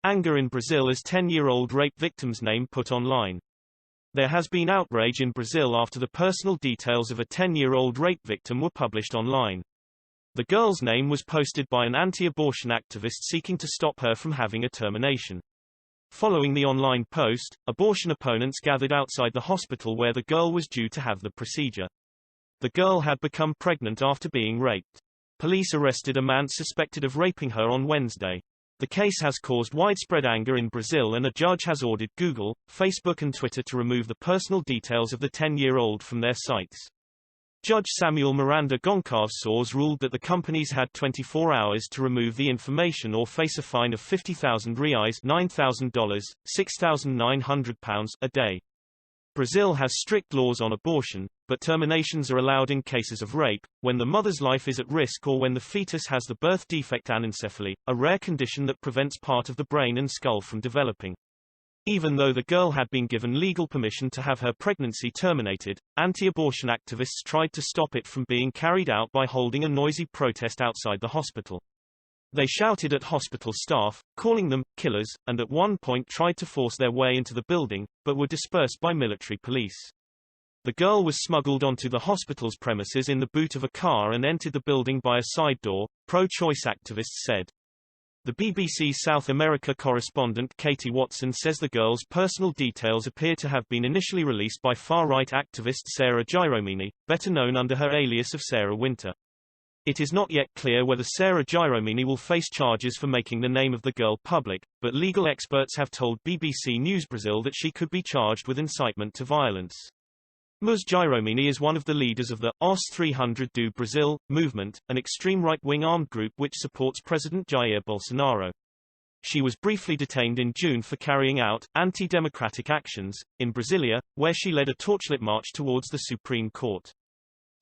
Anger in Brazil as 10-year-old rape victim's name put online. There has been outrage in Brazil after the personal details of a 10-year-old rape victim were published online. The girl's name was posted by an anti-abortion activist seeking to stop her from having a termination. Following the online post, abortion opponents gathered outside the hospital where the girl was due to have the procedure. The girl had become pregnant after being raped. Police arrested a man suspected of raping her on Wednesday. The case has caused widespread anger in Brazil, and a judge has ordered Google, Facebook and Twitter to remove the personal details of the 10-year-old from their sites. Judge Samuel Miranda Gonçalves Soares ruled that the companies had 24 hours to remove the information or face a fine of 50,000 reais $9,000, £6,900 a day. Brazil has strict laws on abortion, but terminations are allowed in cases of rape, when the mother's life is at risk or when the fetus has the birth defect anencephaly, a rare condition that prevents part of the brain and skull from developing. Even though the girl had been given legal permission to have her pregnancy terminated, anti-abortion activists tried to stop it from being carried out by holding a noisy protest outside the hospital. They shouted at hospital staff, calling them killers, and at one point tried to force their way into the building, but were dispersed by military police. The girl was smuggled onto the hospital's premises in the boot of a car and entered the building by a side door, pro-choice activists said. The BBC South America correspondent Katie Watson says the girl's personal details appear to have been initially released by far-right activist Sarah Giromini, better known under her alias of Sarah Winter. It is not yet clear whether Sarah Giromini will face charges for making the name of the girl public, but legal experts have told BBC News Brazil that she could be charged with incitement to violence. Ms. Giromini is one of the leaders of the Os 300 do Brasil movement, an extreme right-wing armed group which supports President Jair Bolsonaro. She was briefly detained in June for carrying out anti-democratic actions in Brasilia, where she led a torchlit march towards the Supreme Court.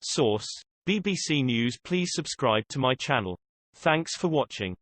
Source: BBC News. Please subscribe to my channel. Thanks for watching.